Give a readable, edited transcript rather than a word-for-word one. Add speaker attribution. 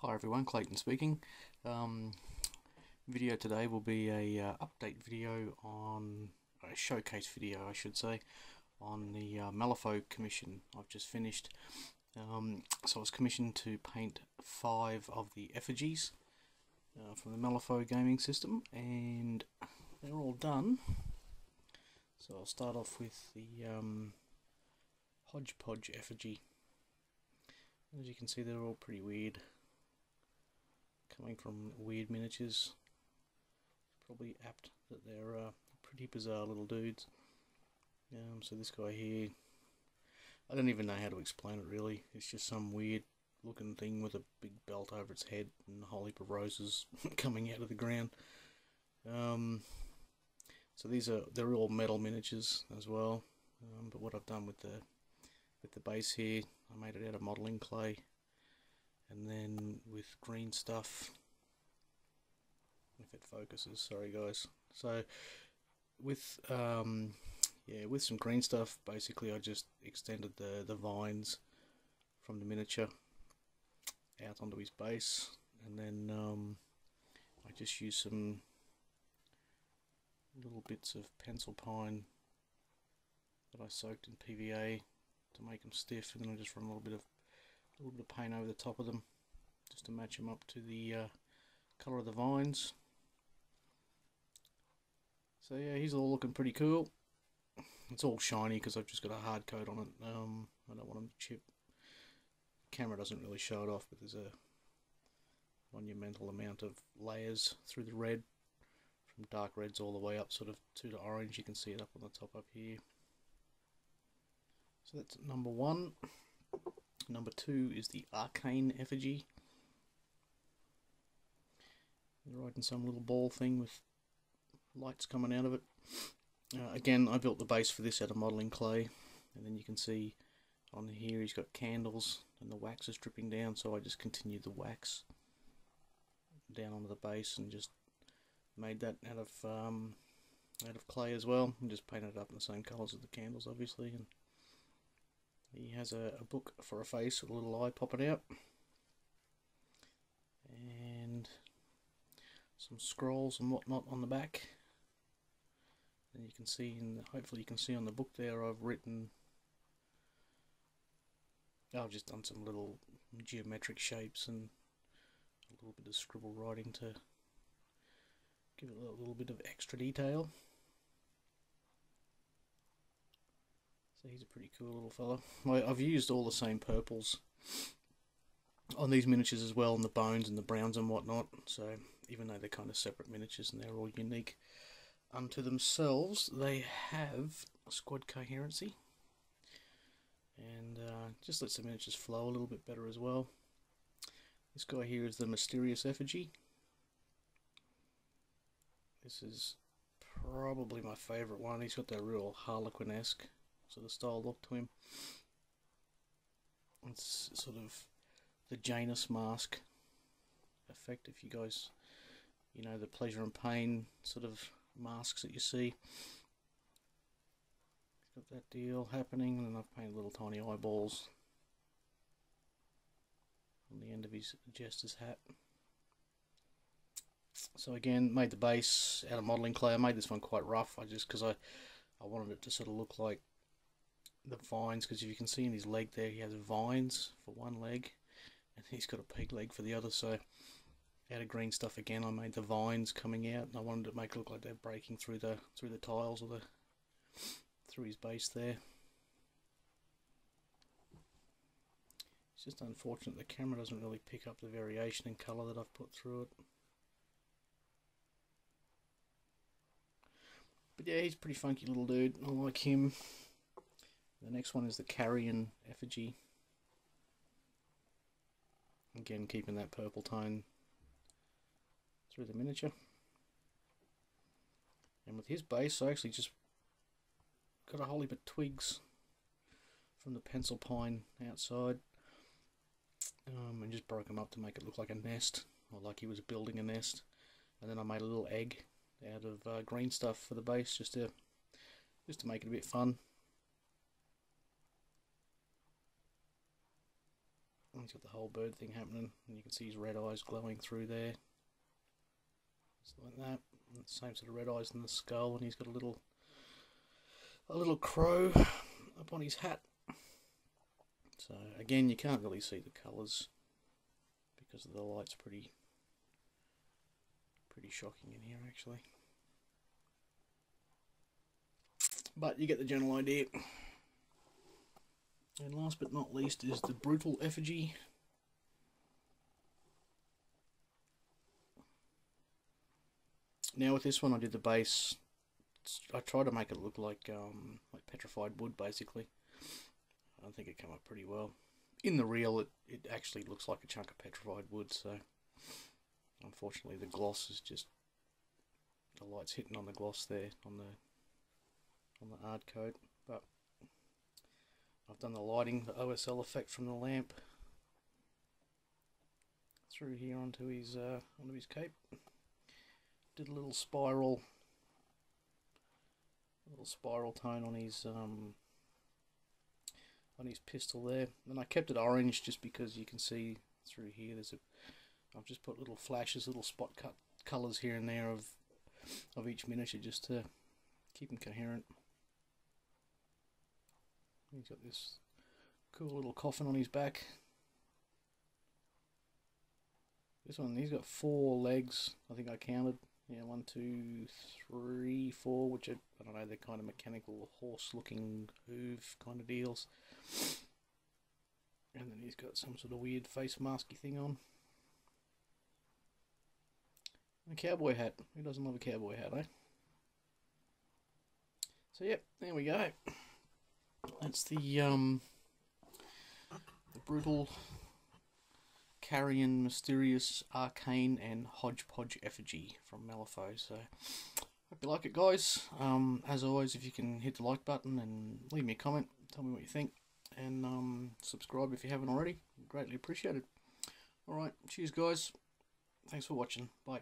Speaker 1: Hi everyone, Clayton speaking. Video today will be a update video on a showcase video, I should say, on the Malifaux commission I've just finished. So I was commissioned to paint 5 of the effigies from the Malifaux gaming system, and they're all done. So I'll start off with the Hodgepodge effigy. As you can see, they're all pretty weird. Coming from weird miniatures, probably apt that they're pretty bizarre little dudes. So this guy here, I don't even know how to explain it really. It's just some weird looking thing with a big belt over its head and a whole heap of roses coming out of the ground. So they're all metal miniatures as well. But what I've done with the base here, I made it out of modelling clay. And then with green stuff, if it focuses, sorry guys. So with with some green stuff, basically I just extended the vines from the miniature out onto his base, and then I just used some little bits of pencil pine that I soaked in PVA to make them stiff, and then I just run a little bit of paint over the top of them just to match them up to the colour of the vines. So yeah, he's all looking pretty cool. It's all shiny because I've just got a hard coat on it. I don't want him to chip. The camera doesn't really show it off, but there's a monumental amount of layers through the red, from dark reds all the way up sort of to the orange. You can see it up on the top up here. So that's number 1. Number 2 is the Arcane Effigy. They're riding some little ball thing with lights coming out of it. Again, I built the base for this out of modelling clay, and then you can see on here he's got candles and the wax is dripping down, so I just continued the wax down onto the base and just made that out of clay as well, and just painted it up in the same colours as the candles obviously. And he has a book for a face with a little eye popping out, and some scrolls and whatnot on the back. And you can see hopefully you can see on the book there, I've just done some little geometric shapes and a little bit of scribble writing to give it a little bit of extra detail. So he's a pretty cool little fella. I've used all the same purples on these miniatures as well, and the bones and the browns and whatnot. So even though they're kind of separate miniatures and they're all unique unto themselves, they have squad coherency, and just lets the miniatures flow a little bit better as well. This guy here is the Mysterious Effigy. This is probably my favourite one. He's got that real Harlequin-esque sort of style look to him. It's sort of the Janus mask effect, if you guys, you know, the pleasure and pain sort of masks that you see. Got that deal happening, and then I've painted little tiny eyeballs on the end of his jester's hat. So again, made the base out of modelling clay. I made this one quite rough, because I wanted it to sort of look like the vines, because if you can see in his leg there, he has vines for one leg and he's got a peg leg for the other. So out of green stuff again, I made the vines coming out, and I wanted to make it look like they're breaking through the tiles or through his base there. It's just unfortunate the camera doesn't really pick up the variation in colour that I've put through it. But yeah, he's a pretty funky little dude. I like him. The next one is the Carrion Effigy. Again, keeping that purple tone through the miniature. And with his base, I actually just got a whole heap of twigs from the pencil pine outside, and just broke them up to make it look like a nest, or like he was building a nest. And then I made a little egg out of green stuff for the base, just to make it a bit fun. He's got the whole bird thing happening, and you can see his red eyes glowing through there. Just like that. And the same sort of red eyes in the skull, and he's got a little crow up on his hat. So again, you can't really see the colours because the light's pretty shocking in here actually. But you get the general idea. And last but not least is the Brutal Effigy. Now with this one I did the base, I tried to make it look like petrified wood basically. I think it came up pretty well. In the real it actually looks like a chunk of petrified wood, so unfortunately the gloss is just, the light's hitting on the gloss there on the hard coat. But I've done the lighting, the OSL effect from the lamp through here onto his cape. Did a little spiral tone on his pistol there, and I kept it orange just because you can see through here. I've just put little flashes, little spot cut colours here and there of each miniature just to keep them coherent. He's got this cool little coffin on his back. This one, he's got 4 legs, I think I counted. Yeah, 1, 2, 3, 4, which are, I don't know, they're kind of mechanical horse-looking hoof kind of deals. And then he's got some sort of weird face masky thing on. And a cowboy hat. Who doesn't love a cowboy hat, eh? So yep, there we go. That's the brutal, carrion, mysterious, arcane, and hodgepodge effigy from Malifaux. So hope you like it, guys. As always, if you can hit the like button and leave me a comment, tell me what you think, and subscribe if you haven't already. Greatly appreciated. Alright, cheers guys. Thanks for watching. Bye.